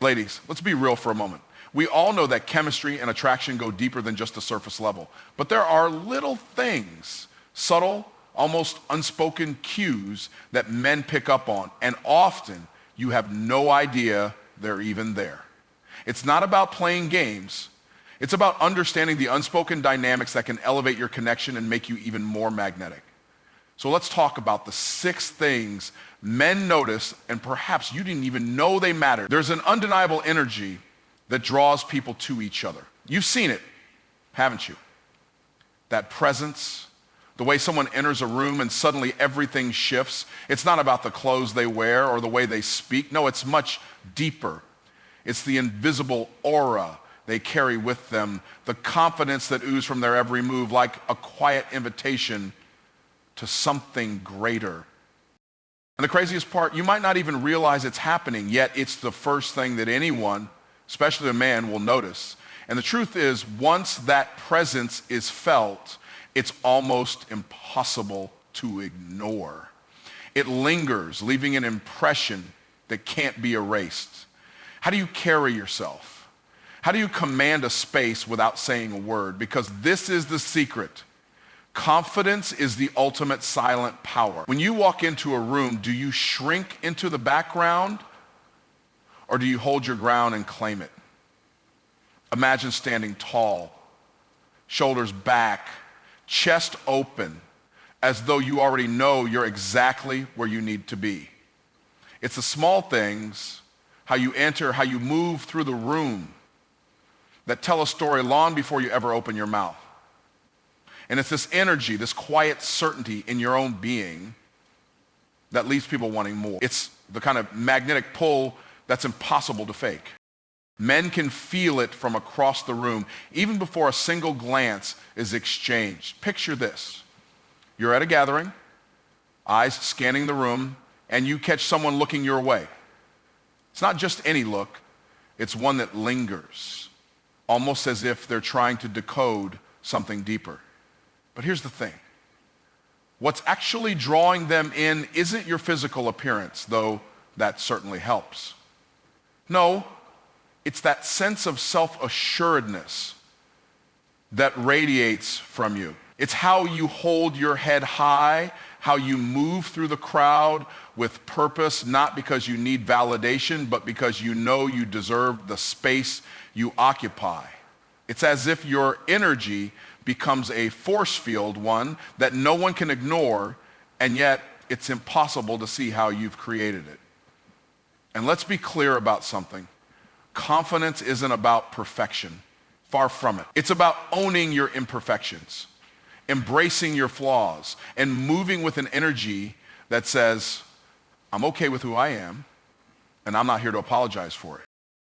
Ladies, let's be real for a moment. We all know that chemistry and attraction go deeper than just the surface level. But there are little things, subtle, almost unspoken cues that men pick up on, and often you have no idea they're even there. It's not about playing games. It's about understanding the unspoken dynamics that can elevate your connection and make you even more magnetic. So let's talk about the 6 things men notice and perhaps you didn't even know they matter. There's an undeniable energy that draws people to each other. You've seen it, haven't you? That presence, the way someone enters a room and suddenly everything shifts. It's not about the clothes they wear or the way they speak. No, it's much deeper. It's the invisible aura they carry with them, the confidence that oozes from their every move, like a quiet invitation to something greater. And the craziest part, you might not even realize it's happening, yet it's the first thing that anyone, especially a man, will notice. And the truth is, once that presence is felt, it's almost impossible to ignore. It lingers, leaving an impression that can't be erased. How do you carry yourself? How do you command a space without saying a word? Because this is the secret. Confidence is the ultimate silent power. When you walk into a room, do you shrink into the background or do you hold your ground and claim it? Imagine standing tall, shoulders back, chest open, as though you already know you're exactly where you need to be. It's the small things, how you enter, how you move through the room, that tell a story long before you ever open your mouth. And it's this energy, this quiet certainty in your own being that leaves people wanting more. It's the kind of magnetic pull that's impossible to fake. Men can feel it from across the room, even before a single glance is exchanged. Picture this. You're at a gathering, eyes scanning the room, and you catch someone looking your way. It's not just any look, it's one that lingers, almost as if they're trying to decode something deeper. But here's the thing. What's actually drawing them in isn't your physical appearance, though that certainly helps. No, it's that sense of self-assuredness that radiates from you. It's how you hold your head high, how you move through the crowd with purpose, not because you need validation, but because you know you deserve the space you occupy. It's as if your energy becomes a force field, one that no one can ignore, and yet it's impossible to see how you've created it. And let's be clear about something. Confidence isn't about perfection. Far from it. It's about owning your imperfections, embracing your flaws, and moving with an energy that says, I'm okay with who I am, and I'm not here to apologize for it.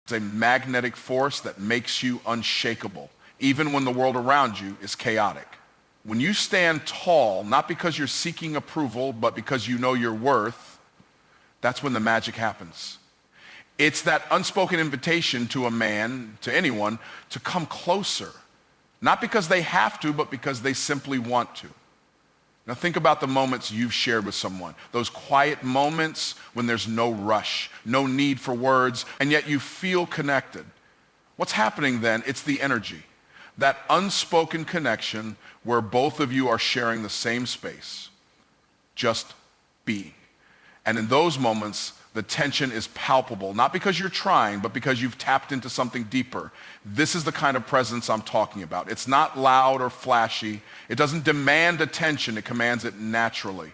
It's a magnetic force that makes you unshakable, even when the world around you is chaotic. When you stand tall, not because you're seeking approval, but because you know your worth, that's when the magic happens. It's that unspoken invitation to a man, to anyone, to come closer. Not because they have to, but because they simply want to. Now think about the moments you've shared with someone. Those quiet moments when there's no rush, no need for words, and yet you feel connected. What's happening then? It's the energy. That unspoken connection where both of you are sharing the same space. Just being. And in those moments, the tension is palpable, not because you're trying, but because you've tapped into something deeper. This is the kind of presence I'm talking about. It's not loud or flashy. It doesn't demand attention. It commands it naturally.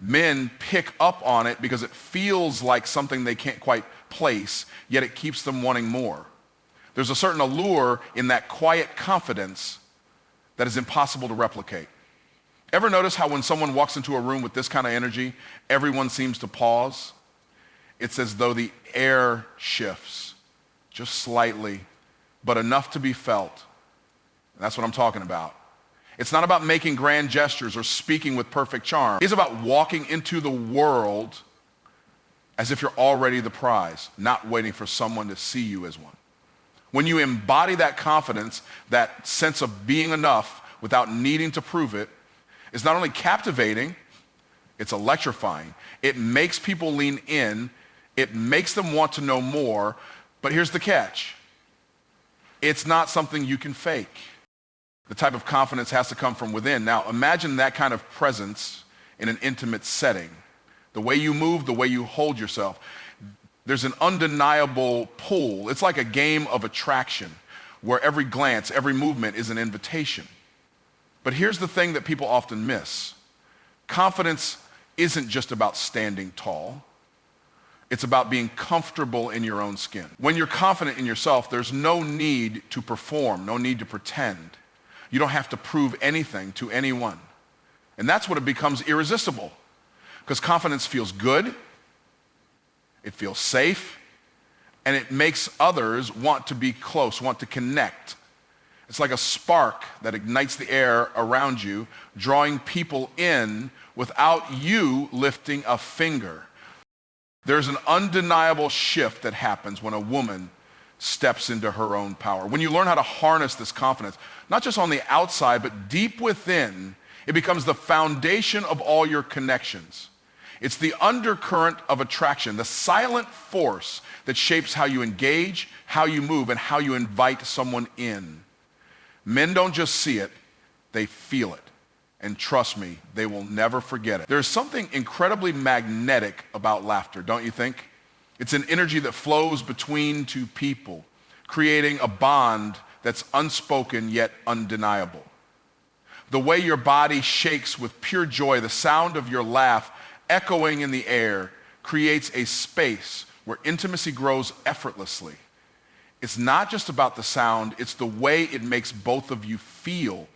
Men pick up on it because it feels like something they can't quite place, yet it keeps them wanting more. There's a certain allure in that quiet confidence that is impossible to replicate. Ever notice how when someone walks into a room with this kind of energy, everyone seems to pause? It's as though the air shifts, just slightly, but enough to be felt. And that's what I'm talking about. It's not about making grand gestures or speaking with perfect charm. It's about walking into the world as if you're already the prize, not waiting for someone to see you as one. When you embody that confidence, that sense of being enough without needing to prove it, it's not only captivating, it's electrifying. It makes people lean in It makes them want to know more, but here's the catch. It's not something you can fake. The type of confidence has to come from within. Now, imagine that kind of presence in an intimate setting. The way you move, the way you hold yourself. There's an undeniable pull. It's like a game of attraction where every glance, every movement is an invitation. But here's the thing that people often miss. Confidence isn't just about standing tall. It's about being comfortable in your own skin. When you're confident in yourself, there's no need to perform, no need to pretend. You don't have to prove anything to anyone. And that's when it becomes irresistible. Because confidence feels good, it feels safe, and it makes others want to be close, want to connect. It's like a spark that ignites the air around you, drawing people in without you lifting a finger. There's an undeniable shift that happens when a woman steps into her own power. When you learn how to harness this confidence, not just on the outside, but deep within, it becomes the foundation of all your connections. It's the undercurrent of attraction, the silent force that shapes how you engage, how you move, and how you invite someone in. Men don't just see it, they feel it. And trust me, they will never forget it. There's something incredibly magnetic about laughter, don't you think? It's an energy that flows between two people, creating a bond that's unspoken yet undeniable. The way your body shakes with pure joy, the sound of your laugh echoing in the air, creates a space where intimacy grows effortlessly. It's not just about the sound, it's the way it makes both of you feel.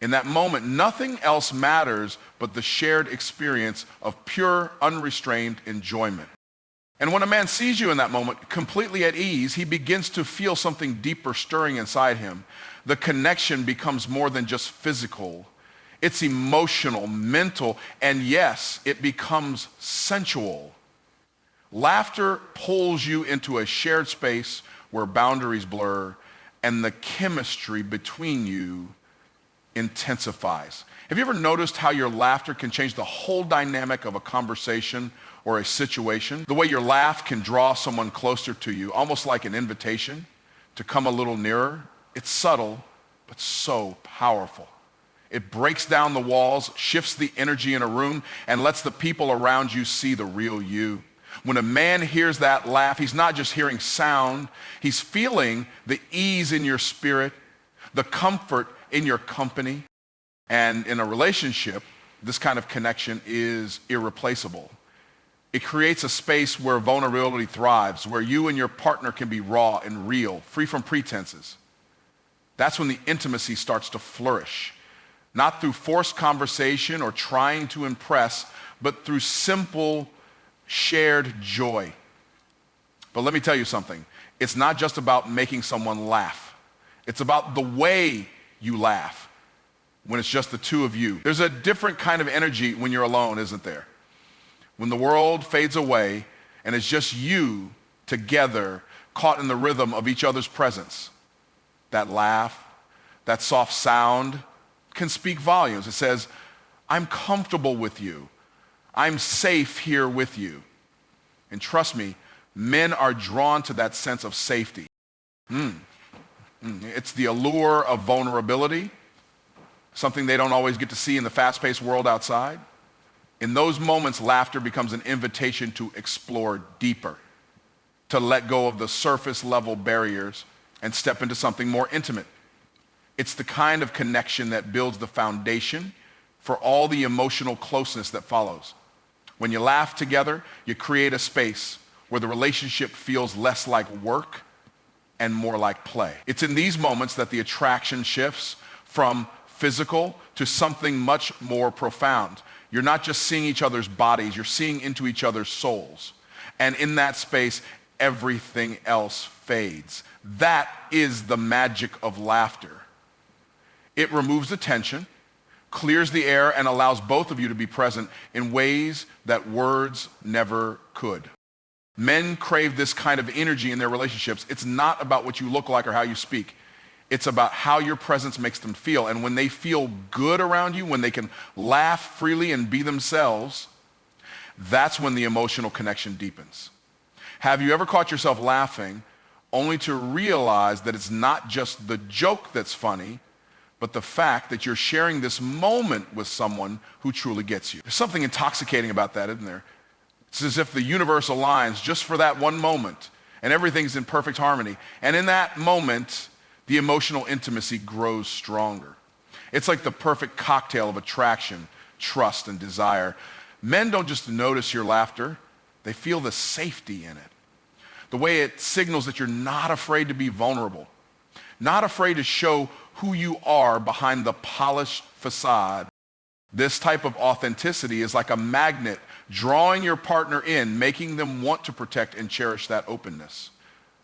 In that moment, nothing else matters but the shared experience of pure, unrestrained enjoyment. And when a man sees you in that moment, completely at ease, he begins to feel something deeper stirring inside him. The connection becomes more than just physical. It's emotional, mental, and yes, it becomes sensual. Laughter pulls you into a shared space where boundaries blur and the chemistry between you intensifies. Have you ever noticed how your laughter can change the whole dynamic of a conversation or a situation? The way your laugh can draw someone closer to you, almost like an invitation to come a little nearer. It's subtle, but so powerful. It breaks down the walls, shifts the energy in a room, and lets the people around you see the real you. When a man hears that laugh, he's not just hearing sound, he's feeling the ease in your spirit, the comfort in your company. And in a relationship, this kind of connection is irreplaceable. It creates a space where vulnerability thrives, where you and your partner can be raw and real, free from pretenses. That's when the intimacy starts to flourish. Not through forced conversation or trying to impress, but through simple, shared joy. But let me tell you something. It's not just about making someone laugh. It's about the way you laugh when it's just the two of you. There's a different kind of energy when you're alone, isn't there? When the world fades away and it's just you together, caught in the rhythm of each other's presence. That laugh, that soft sound can speak volumes. It says, I'm comfortable with you. I'm safe here with you. And trust me, men are drawn to that sense of safety. It's the allure of vulnerability, something they don't always get to see in the fast-paced world outside. In those moments, laughter becomes an invitation to explore deeper, to let go of the surface level barriers and step into something more intimate. It's the kind of connection that builds the foundation for all the emotional closeness that follows. When you laugh together, you create a space where the relationship feels less like work and more like play. It's in these moments that the attraction shifts from physical to something much more profound. You're not just seeing each other's bodies, you're seeing into each other's souls. And in that space, everything else fades. That is the magic of laughter. It removes the tension, clears the air, and allows both of you to be present in ways that words never could. Men crave this kind of energy in their relationships. It's not about what you look like or how you speak. It's about how your presence makes them feel. And when they feel good around you, when they can laugh freely and be themselves, that's when the emotional connection deepens. Have you ever caught yourself laughing only to realize that it's not just the joke that's funny, but the fact that you're sharing this moment with someone who truly gets you? There's something intoxicating about that, isn't there? It's as if the universe aligns just for that one moment and everything's in perfect harmony. And in that moment, the emotional intimacy grows stronger. It's like the perfect cocktail of attraction, trust, and desire. Men don't just notice your laughter, they feel the safety in it. The way it signals that you're not afraid to be vulnerable, not afraid to show who you are behind the polished facade. This type of authenticity is like a magnet drawing your partner in, making them want to protect and cherish that openness.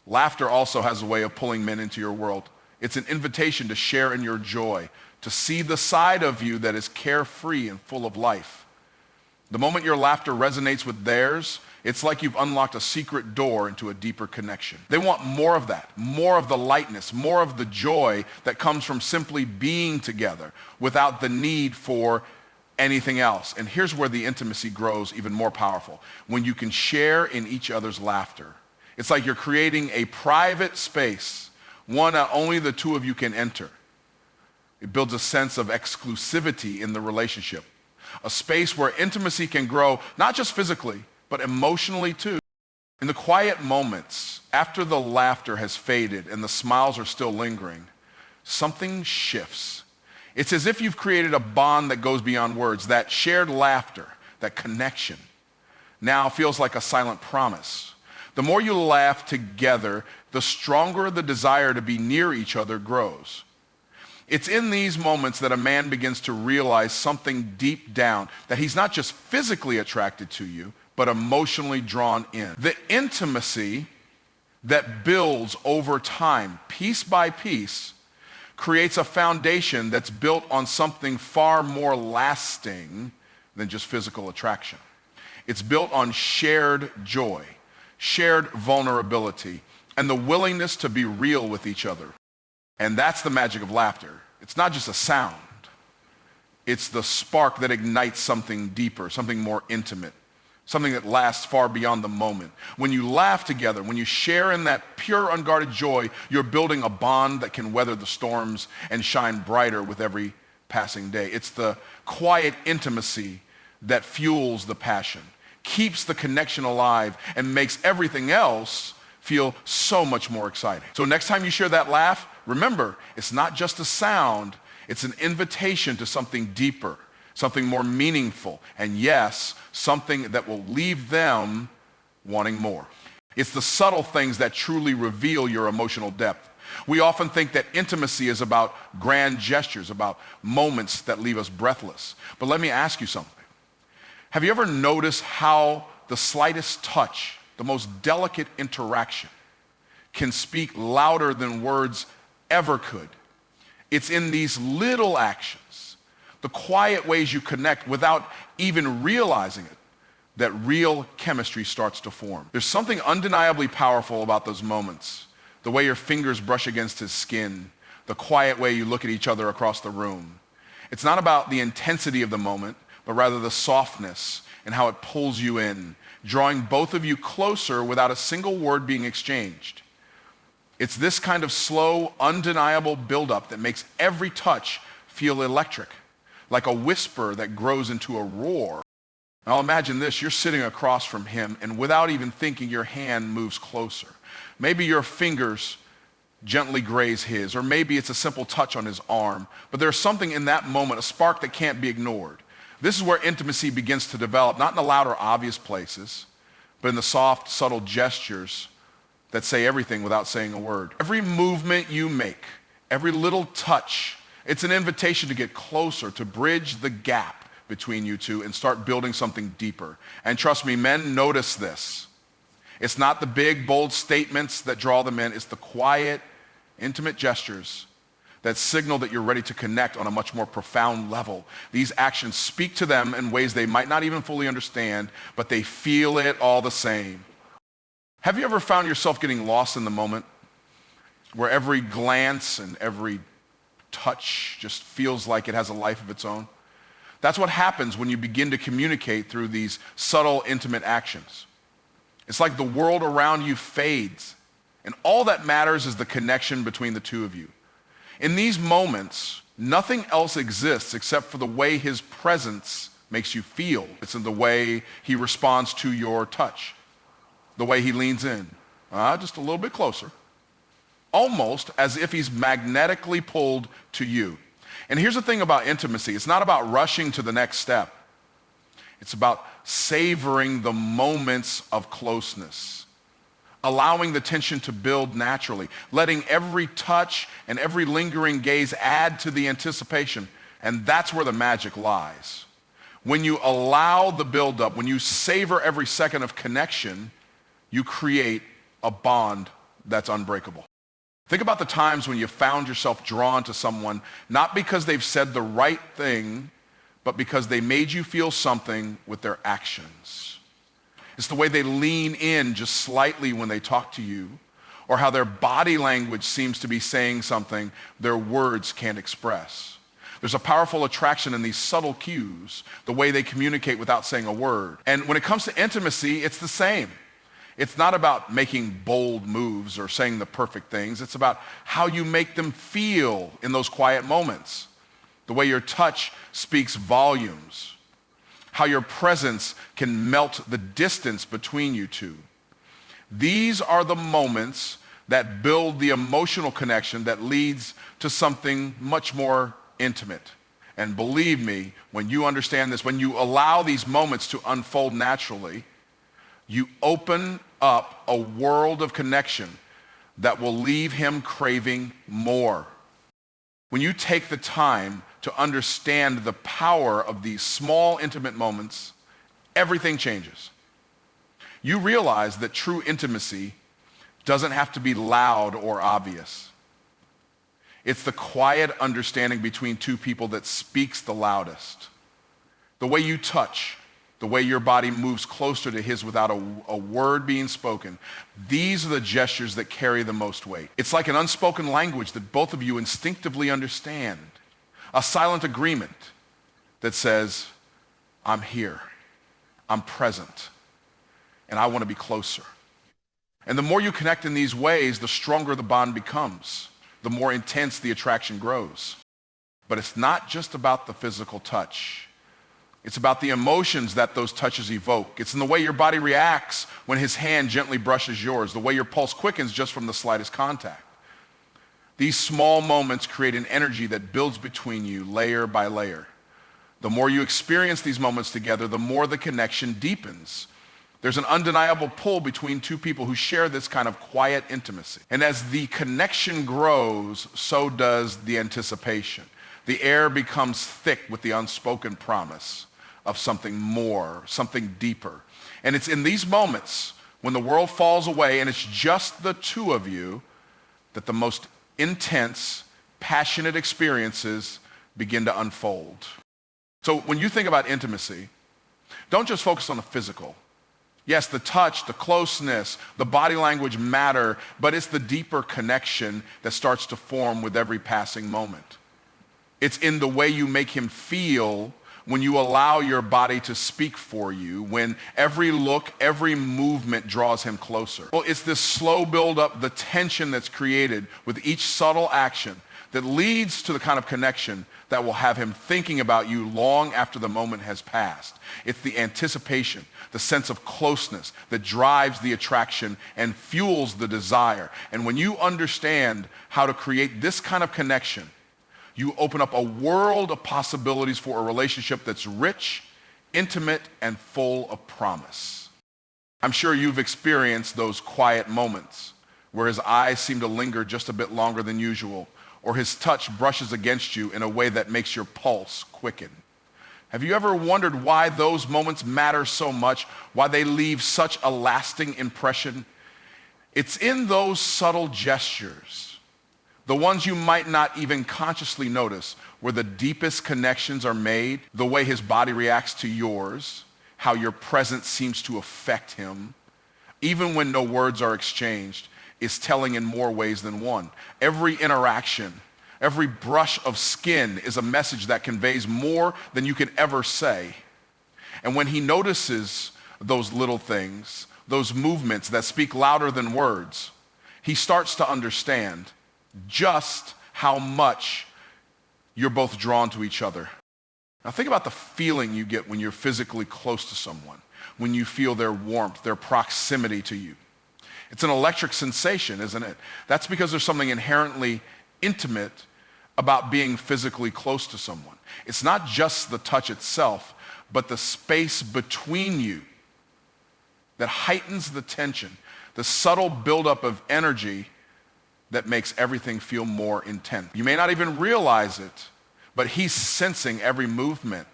Laughter also has a way of pulling men into your world. It's an invitation to share in your joy, to see the side of you that is carefree and full of life. The moment your laughter resonates with theirs, it's like you've unlocked a secret door into a deeper connection. They want more of that, more of the lightness, more of the joy that comes from simply being together without the need for anything else. And here's where the intimacy grows even more powerful. When you can share in each other's laughter. It's like you're creating a private space, one that only the two of you can enter. It builds a sense of exclusivity in the relationship. A space where intimacy can grow, not just physically, but emotionally too. In the quiet moments, after the laughter has faded and the smiles are still lingering, something shifts. It's as if you've created a bond that goes beyond words. That shared laughter, that connection, now feels like a silent promise. The more you laugh together, the stronger the desire to be near each other grows. It's in these moments that a man begins to realize something deep down, that he's not just physically attracted to you, but emotionally drawn in. The intimacy that builds over time, piece by piece, creates a foundation that's built on something far more lasting than just physical attraction. It's built on shared joy, shared vulnerability, and the willingness to be real with each other. And that's the magic of laughter. It's not just a sound. It's the spark that ignites something deeper, something more intimate, something that lasts far beyond the moment. When you laugh together, when you share in that pure, unguarded joy, you're building a bond that can weather the storms and shine brighter with every passing day. It's the quiet intimacy that fuels the passion, keeps the connection alive, and makes everything else feel so much more exciting. So next time you share that laugh, remember, it's not just a sound, it's an invitation to something deeper, something more meaningful, and yes, something that will leave them wanting more. It's the subtle things that truly reveal your emotional depth. We often think that intimacy is about grand gestures, about moments that leave us breathless. But let me ask you something. Have you ever noticed how the slightest touch, the most delicate interaction, can speak louder than words ever could? It's in these little actions, the quiet ways you connect without even realizing it, that real chemistry starts to form. There's something undeniably powerful about those moments. The way your fingers brush against his skin, the quiet way you look at each other across the room. It's not about the intensity of the moment, but rather the softness and how it pulls you in, drawing both of you closer without a single word being exchanged. It's this kind of slow, undeniable buildup that makes every touch feel electric, like a whisper that grows into a roar. Now imagine this, you're sitting across from him, and without even thinking, your hand moves closer. Maybe your fingers gently graze his, or maybe it's a simple touch on his arm, but there's something in that moment, a spark that can't be ignored. This is where intimacy begins to develop, not in the loud or obvious places, but in the soft, subtle gestures that say everything without saying a word. Every movement you make, every little touch, it's an invitation to get closer, to bridge the gap between you two and start building something deeper. And trust me, men notice this. It's not the big, bold statements that draw them in, it's the quiet, intimate gestures that signal that you're ready to connect on a much more profound level. These actions speak to them in ways they might not even fully understand, but they feel it all the same. Have you ever found yourself getting lost in the moment, where every glance and every touch just feels like it has a life of its own? That's what happens when you begin to communicate through these subtle, intimate actions. It's like the world around you fades, and all that matters is the connection between the two of you. In these moments, nothing else exists except for the way his presence makes you feel. It's in the way he responds to your touch, the way he leans in, just a little bit closer, almost as if he's magnetically pulled to you. And here's the thing about intimacy. It's not about rushing to the next step. It's about savoring the moments of closeness, allowing the tension to build naturally, letting every touch and every lingering gaze add to the anticipation. And that's where the magic lies. When you allow the buildup, when you savor every second of connection, you create a bond that's unbreakable. Think about the times when you found yourself drawn to someone, not because they've said the right thing, but because they made you feel something with their actions. It's the way they lean in just slightly when they talk to you, or how their body language seems to be saying something their words can't express. There's a powerful attraction in these subtle cues, the way they communicate without saying a word. And when it comes to intimacy, it's the same. It's not about making bold moves or saying the perfect things. It's about how you make them feel in those quiet moments. The way your touch speaks volumes. How your presence can melt the distance between you two. These are the moments that build the emotional connection that leads to something much more intimate. And believe me, when you understand this, when you allow these moments to unfold naturally, you open up a world of connection that will leave him craving more. When you take the time to understand the power of these small, intimate moments, everything changes. You realize that true intimacy doesn't have to be loud or obvious. It's the quiet understanding between two people that speaks the loudest. The way you touch, the way your body moves closer to his without a word being spoken. These are the gestures that carry the most weight. It's like an unspoken language that both of you instinctively understand. A silent agreement that says, I'm here, I'm present, and I want to be closer. And the more you connect in these ways, the stronger the bond becomes, the more intense the attraction grows. But it's not just about the physical touch. It's about the emotions that those touches evoke. It's in the way your body reacts when his hand gently brushes yours, the way your pulse quickens just from the slightest contact. These small moments create an energy that builds between you layer by layer. The more you experience these moments together, the more the connection deepens. There's an undeniable pull between two people who share this kind of quiet intimacy. And as the connection grows, so does the anticipation. The air becomes thick with the unspoken promise of something more, something deeper. And it's in these moments when the world falls away and it's just the two of you that the most intense, passionate experiences begin to unfold. So when you think about intimacy, don't just focus on the physical. Yes, the touch, the closeness, the body language matter, but it's the deeper connection that starts to form with every passing moment. It's in the way you make him feel when you allow your body to speak for you, when every look, every movement draws him closer. Well, it's this slow build-up, the tension that's created with each subtle action that leads to the kind of connection that will have him thinking about you long after the moment has passed. It's the anticipation, the sense of closeness that drives the attraction and fuels the desire. And when you understand how to create this kind of connection, you open up a world of possibilities for a relationship that's rich, intimate, and full of promise. I'm sure you've experienced those quiet moments where his eyes seem to linger just a bit longer than usual, or his touch brushes against you in a way that makes your pulse quicken. Have you ever wondered why those moments matter so much, why they leave such a lasting impression? It's in those subtle gestures, the ones you might not even consciously notice, where the deepest connections are made, the way his body reacts to yours, how your presence seems to affect him, even when no words are exchanged, is telling in more ways than one. Every interaction, every brush of skin is a message that conveys more than you could ever say. And when he notices those little things, those movements that speak louder than words, he starts to understand just how much you're both drawn to each other. Now think about the feeling you get when you're physically close to someone, when you feel their warmth, their proximity to you. It's an electric sensation, isn't it? That's because there's something inherently intimate about being physically close to someone. It's not just the touch itself, but the space between you that heightens the tension, the subtle buildup of energy that makes everything feel more intense. You may not even realize it, but he's sensing every movement,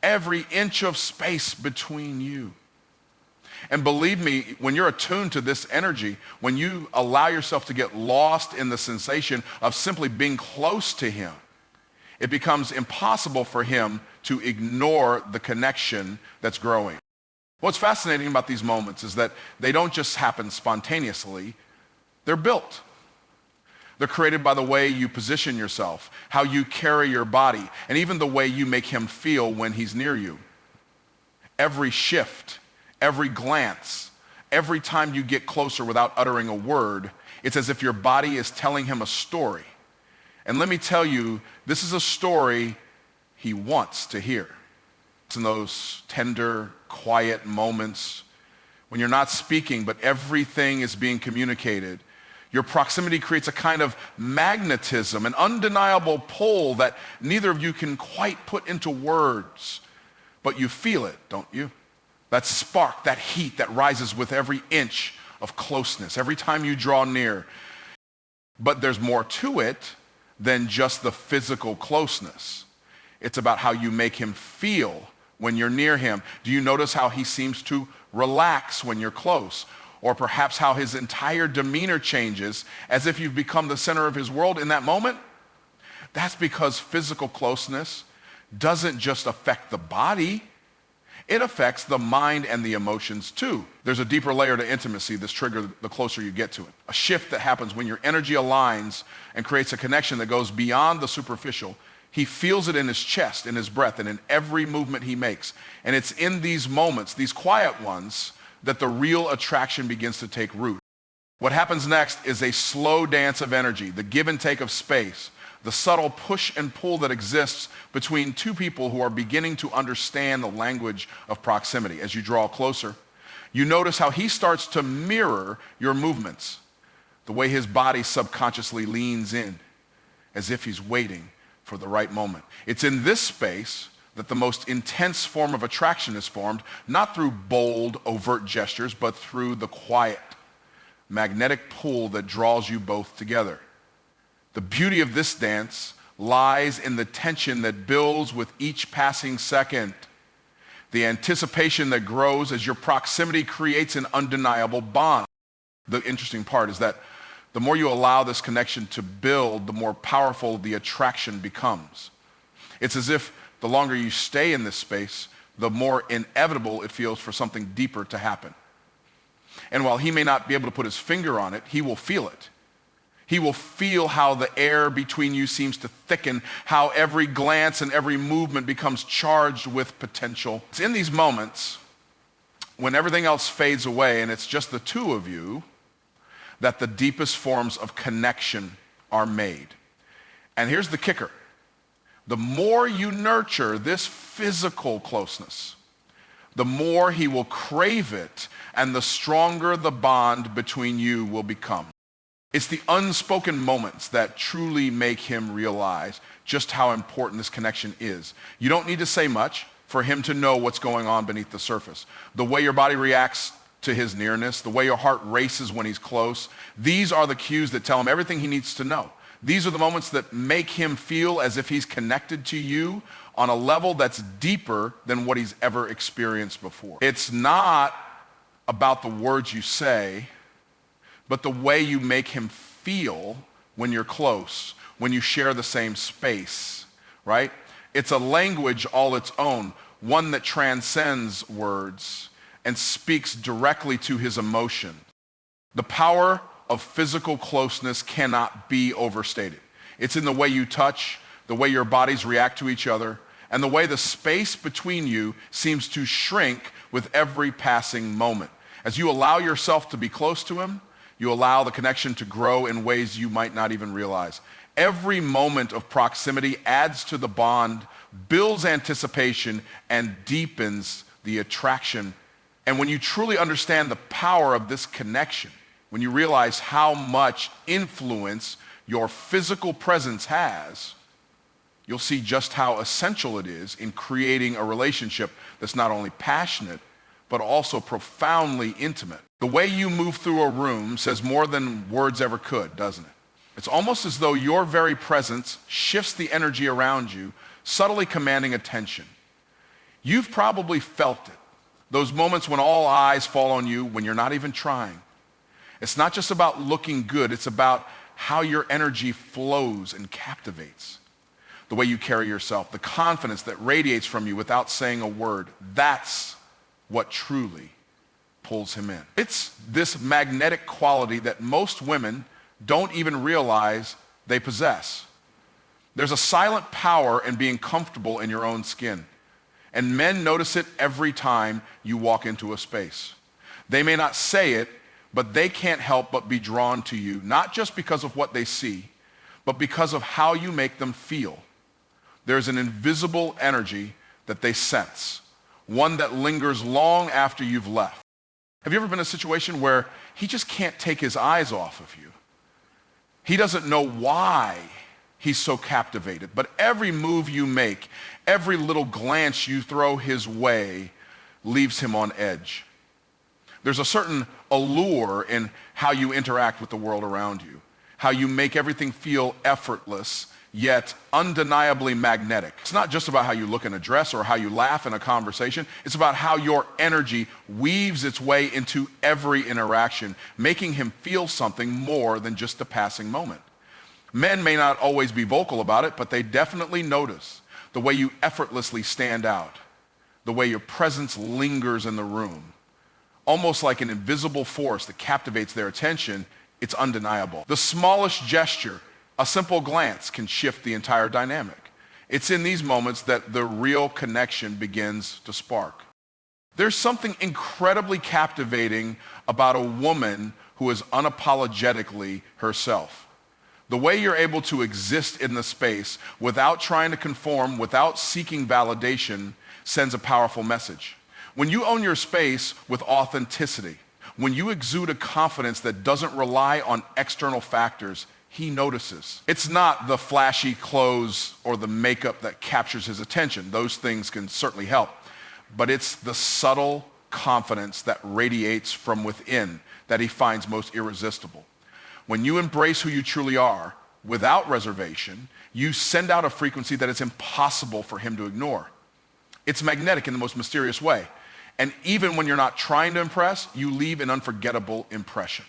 every inch of space between you. And believe me, when you're attuned to this energy, when you allow yourself to get lost in the sensation of simply being close to him, it becomes impossible for him to ignore the connection that's growing. What's fascinating about these moments is that they don't just happen spontaneously, they're built. They're created by the way you position yourself, how you carry your body, and even the way you make him feel when he's near you. Every shift, every glance, every time you get closer without uttering a word, it's as if your body is telling him a story. And let me tell you, this is a story he wants to hear. It's in those tender, quiet moments when you're not speaking, but everything is being communicated. Your proximity creates a kind of magnetism, an undeniable pull that neither of you can quite put into words, but you feel it, don't you? That spark, that heat that rises with every inch of closeness, every time you draw near. But there's more to it than just the physical closeness. It's about how you make him feel when you're near him. Do you notice how he seems to relax when you're close? Or perhaps how his entire demeanor changes as if you've become the center of his world in that moment? That's because physical closeness doesn't just affect the body, it affects the mind and the emotions too. There's a deeper layer to intimacy that's triggered the closer you get to it. A shift that happens when your energy aligns and creates a connection that goes beyond the superficial. He feels it in his chest, in his breath, and in every movement he makes. And it's in these moments, these quiet ones, that the real attraction begins to take root. What happens next is a slow dance of energy, the give and take of space, the subtle push and pull that exists between two people who are beginning to understand the language of proximity. As you draw closer, you notice how he starts to mirror your movements, the way his body subconsciously leans in, as if he's waiting for the right moment. It's in this space that the most intense form of attraction is formed, not through bold, overt gestures, but through the quiet, magnetic pull that draws you both together. The beauty of this dance lies in the tension that builds with each passing second, the anticipation that grows as your proximity creates an undeniable bond. The interesting part is that the more you allow this connection to build, the more powerful the attraction becomes. It's as if the longer you stay in this space, the more inevitable it feels for something deeper to happen. And while he may not be able to put his finger on it, he will feel it. He will feel how the air between you seems to thicken, how every glance and every movement becomes charged with potential. It's in these moments when everything else fades away and it's just the two of you that the deepest forms of connection are made. And here's the kicker. The more you nurture this physical closeness, the more he will crave it and the stronger the bond between you will become. It's the unspoken moments that truly make him realize just how important this connection is. You don't need to say much for him to know what's going on beneath the surface. The way your body reacts to his nearness, the way your heart races when he's close, these are the cues that tell him everything he needs to know. These are the moments that make him feel as if he's connected to you on a level that's deeper than what he's ever experienced before. It's not about the words you say, but the way you make him feel when you're close, when you share the same space, right? It's a language all its own, one that transcends words and speaks directly to his emotion. The power of physical closeness cannot be overstated. It's in the way you touch, the way your bodies react to each other, and the way the space between you seems to shrink with every passing moment. As you allow yourself to be close to him, you allow the connection to grow in ways you might not even realize. Every moment of proximity adds to the bond, builds anticipation, and deepens the attraction. And when you truly understand the power of this connection, when you realize how much influence your physical presence has, you'll see just how essential it is in creating a relationship that's not only passionate, but also profoundly intimate. The way you move through a room says more than words ever could, doesn't it? It's almost as though your very presence shifts the energy around you, subtly commanding attention. You've probably felt it. Those moments when all eyes fall on you when you're not even trying. It's not just about looking good, it's about how your energy flows and captivates. The way you carry yourself, the confidence that radiates from you without saying a word. That's what truly pulls him in. It's this magnetic quality that most women don't even realize they possess. There's a silent power in being comfortable in your own skin. And men notice it every time you walk into a space. They may not say it, but they can't help but be drawn to you, not just because of what they see, but because of how you make them feel. There's an invisible energy that they sense, one that lingers long after you've left. Have you ever been in a situation where he just can't take his eyes off of you? He doesn't know why he's so captivated, but every move you make, every little glance you throw his way leaves him on edge. There's a certain allure in how you interact with the world around you, how you make everything feel effortless, yet undeniably magnetic. It's not just about how you look in a dress or how you laugh in a conversation. It's about how your energy weaves its way into every interaction, making him feel something more than just a passing moment. Men may not always be vocal about it, but they definitely notice the way you effortlessly stand out, the way your presence lingers in the room. Almost like an invisible force that captivates their attention, it's undeniable. The smallest gesture, a simple glance, can shift the entire dynamic. It's in these moments that the real connection begins to spark. There's something incredibly captivating about a woman who is unapologetically herself. The way you're able to exist in the space without trying to conform, without seeking validation, sends a powerful message. When you own your space with authenticity, when you exude a confidence that doesn't rely on external factors, he notices. It's not the flashy clothes or the makeup that captures his attention. Those things can certainly help. But it's the subtle confidence that radiates from within that he finds most irresistible. When you embrace who you truly are without reservation, you send out a frequency that it's impossible for him to ignore. It's magnetic in the most mysterious way. And even when you're not trying to impress, you leave an unforgettable impression.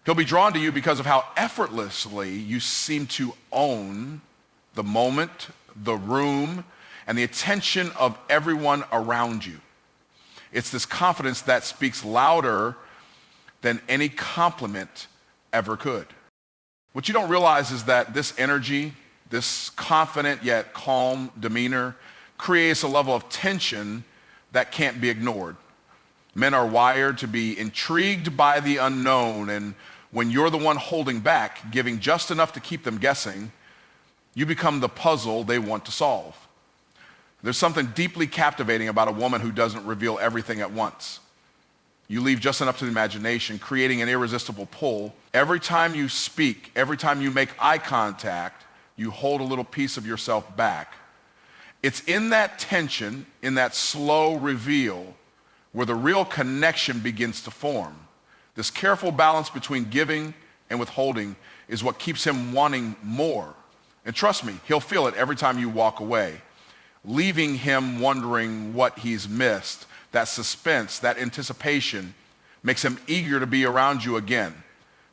He'll be drawn to you because of how effortlessly you seem to own the moment, the room, and the attention of everyone around you. It's this confidence that speaks louder than any compliment ever could. What you don't realize is that this energy, this confident yet calm demeanor, creates a level of tension that can't be ignored. Men are wired to be intrigued by the unknown, and when you're the one holding back, giving just enough to keep them guessing, you become the puzzle they want to solve. There's something deeply captivating about a woman who doesn't reveal everything at once. You leave just enough to the imagination, creating an irresistible pull. Every time you speak, every time you make eye contact, you hold a little piece of yourself back. It's in that tension, in that slow reveal, where the real connection begins to form. This careful balance between giving and withholding is what keeps him wanting more. And trust me, he'll feel it every time you walk away, leaving him wondering what he's missed. That suspense, that anticipation makes him eager to be around you again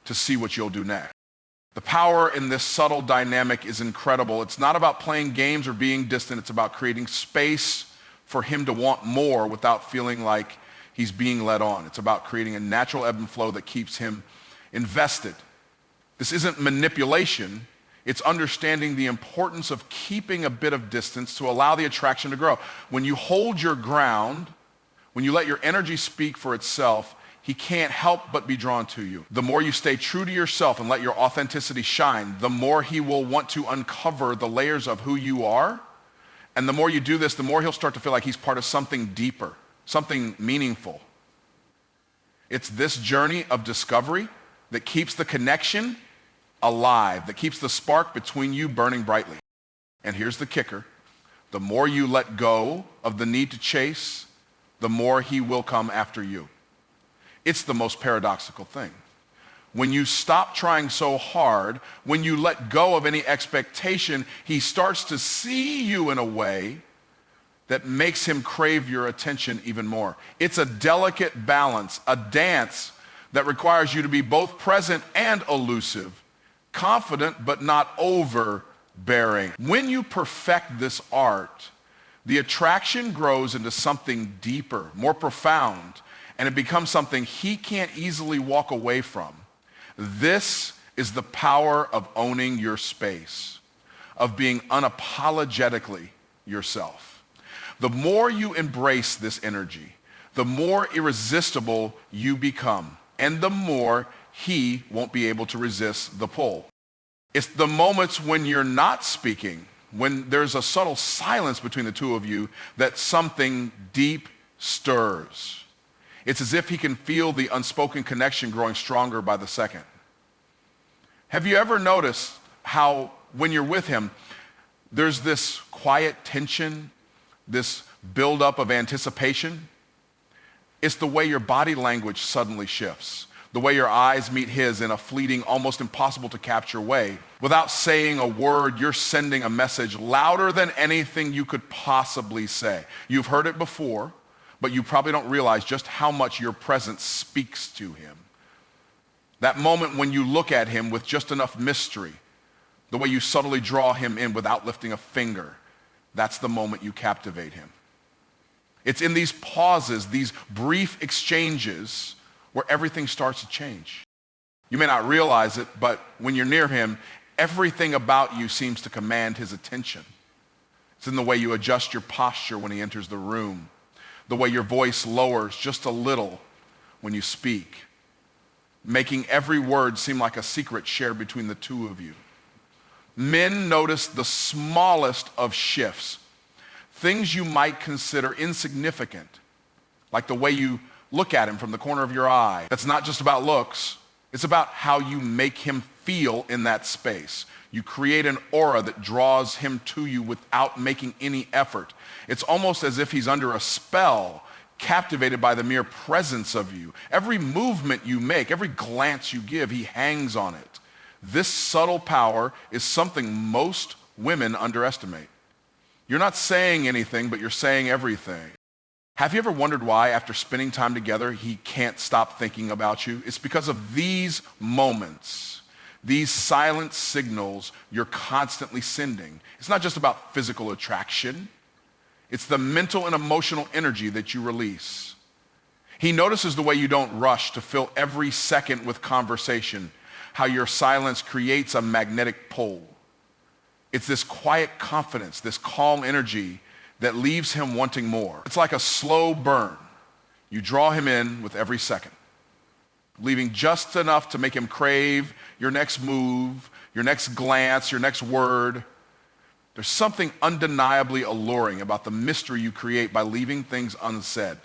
to see what you'll do next. The power in this subtle dynamic is incredible. It's not about playing games or being distant. It's about creating space for him to want more without feeling like he's being led on. It's about creating a natural ebb and flow that keeps him invested. This isn't manipulation. It's understanding the importance of keeping a bit of distance to allow the attraction to grow. When you hold your ground, when you let your energy speak for itself, he can't help but be drawn to you. The more you stay true to yourself and let your authenticity shine, the more he will want to uncover the layers of who you are. And the more you do this, the more he'll start to feel like he's part of something deeper, something meaningful. It's this journey of discovery that keeps the connection alive, that keeps the spark between you burning brightly. And here's the kicker. The more you let go of the need to chase, the more he will come after you. It's the most paradoxical thing. When you stop trying so hard, when you let go of any expectation, he starts to see you in a way that makes him crave your attention even more. It's a delicate balance, a dance that requires you to be both present and elusive, confident but not overbearing. When you perfect this art, the attraction grows into something deeper, more profound, and it becomes something he can't easily walk away from. This is the power of owning your space, of being unapologetically yourself. The more you embrace this energy, the more irresistible you become, and the more he won't be able to resist the pull. It's the moments when you're not speaking, when there's a subtle silence between the two of you, that something deep stirs. It's as if he can feel the unspoken connection growing stronger by the second. Have you ever noticed how when you're with him, there's this quiet tension, this buildup of anticipation? It's the way your body language suddenly shifts, the way your eyes meet his in a fleeting, almost impossible to capture way. Without saying a word, you're sending a message louder than anything you could possibly say. You've heard it before, but you probably don't realize just how much your presence speaks to him. That moment when you look at him with just enough mystery, the way you subtly draw him in without lifting a finger, that's the moment you captivate him. It's in these pauses, these brief exchanges, where everything starts to change. You may not realize it, but when you're near him, everything about you seems to command his attention. It's in the way you adjust your posture when he enters the room, the way your voice lowers just a little when you speak, making every word seem like a secret shared between the two of you. Men notice the smallest of shifts, things you might consider insignificant, like the way you look at him from the corner of your eye. That's not just about looks. It's about how you make him feel in that space. You create an aura that draws him to you without making any effort. It's almost as if he's under a spell, captivated by the mere presence of you. Every movement you make, every glance you give, he hangs on it. This subtle power is something most women underestimate. You're not saying anything, but you're saying everything. Have you ever wondered why, after spending time together, he can't stop thinking about you? It's because of these moments, these silent signals you're constantly sending. It's not just about physical attraction. It's the mental and emotional energy that you release. He notices the way you don't rush to fill every second with conversation, how your silence creates a magnetic pull. It's this quiet confidence, this calm energy that leaves him wanting more. It's like a slow burn. You draw him in with every second, leaving just enough to make him crave your next move, your next glance, your next word. There's something undeniably alluring about the mystery you create by leaving things unsaid,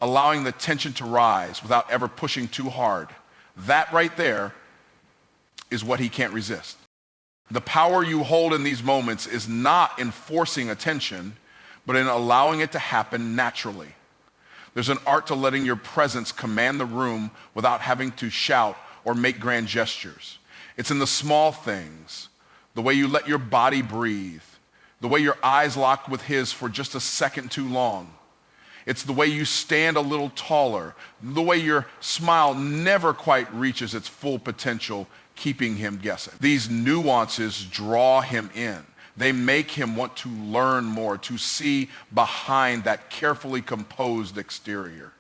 allowing the tension to rise without ever pushing too hard. That right there is what he can't resist. The power you hold in these moments is not in forcing attention, but in allowing it to happen naturally. There's an art to letting your presence command the room without having to shout or make grand gestures. It's in the small things, the way you let your body breathe, the way your eyes lock with his for just a second too long. It's the way you stand a little taller, the way your smile never quite reaches its full potential, keeping him guessing. These nuances draw him in. They make him want to learn more, to see behind that carefully composed exterior.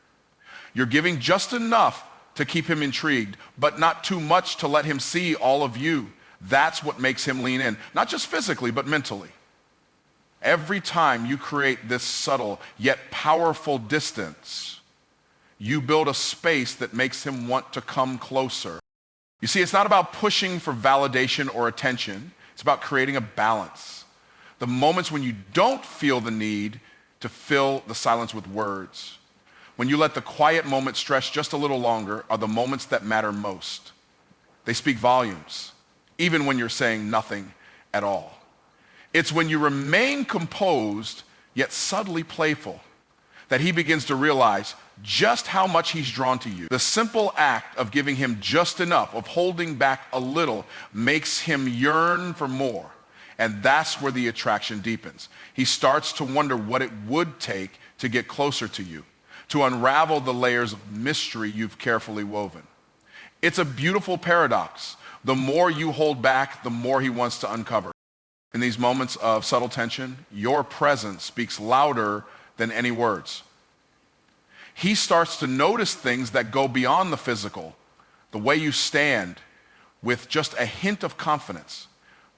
You're giving just enough to keep him intrigued, but not too much to let him see all of you. That's what makes him lean in, not just physically, but mentally. Every time you create this subtle yet powerful distance, You build a space that makes him want to come closer. You see, it's not about pushing for validation or attention. It's about creating a balance. The moments when you don't feel the need to fill the silence with words, when you let the quiet moments stretch just a little longer, are the moments that matter most. They speak volumes, even when you're saying nothing at all. It's when you remain composed, yet subtly playful, that he begins to realize just how much he's drawn to you. The simple act of giving him just enough, of holding back a little, makes him yearn for more. And that's where the attraction deepens. He starts to wonder what it would take to get closer to you, to unravel the layers of mystery you've carefully woven. It's a beautiful paradox. The more you hold back, the more he wants to uncover. In these moments of subtle tension, your presence speaks louder than any words. He starts to notice things that go beyond the physical, the way you stand with just a hint of confidence,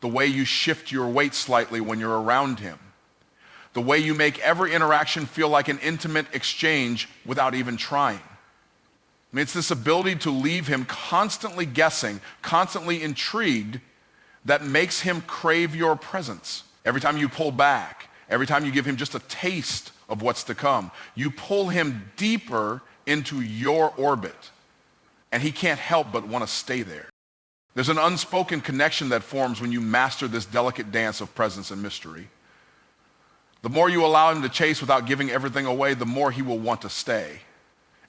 the way you shift your weight slightly when you're around him, the way you make every interaction feel like an intimate exchange without even trying. I mean, it's this ability to leave him constantly guessing, constantly intrigued, that makes him crave your presence. Every time you pull back, every time you give him just a taste of what's to come, you pull him deeper into your orbit, and he can't help but want to stay there. There's an unspoken connection that forms when you master this delicate dance of presence and mystery. The more you allow him to chase without giving everything away, the more he will want to stay.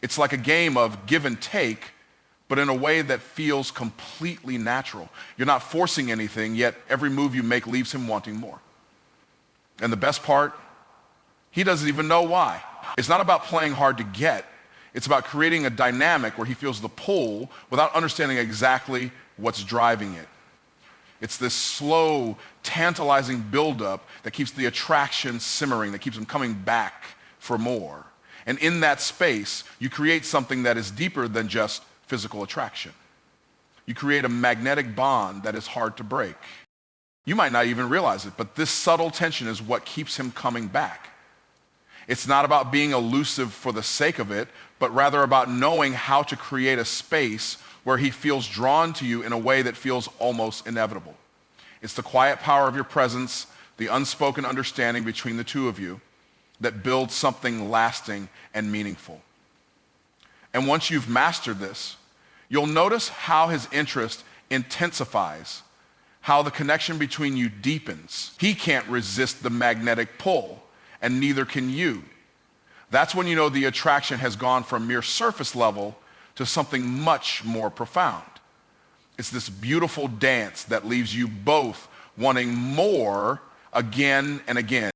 It's like a game of give and take, but in a way that feels completely natural. You're not forcing anything, yet every move you make leaves him wanting more. And the best part, he doesn't even know why. It's not about playing hard to get. It's about creating a dynamic where he feels the pull without understanding exactly what's driving it. It's this slow, tantalizing buildup that keeps the attraction simmering, that keeps him coming back for more. And in that space, you create something that is deeper than just physical attraction. You create a magnetic bond that is hard to break. You might not even realize it, but this subtle tension is what keeps him coming back. It's not about being elusive for the sake of it, but rather about knowing how to create a space where he feels drawn to you in a way that feels almost inevitable. It's the quiet power of your presence, the unspoken understanding between the two of you, that builds something lasting and meaningful. And once you've mastered this, you'll notice how his interest intensifies, how the connection between you deepens. He can't resist the magnetic pull, and neither can you. That's when you know the attraction has gone from mere surface level to something much more profound. It's this beautiful dance that leaves you both wanting more again and again.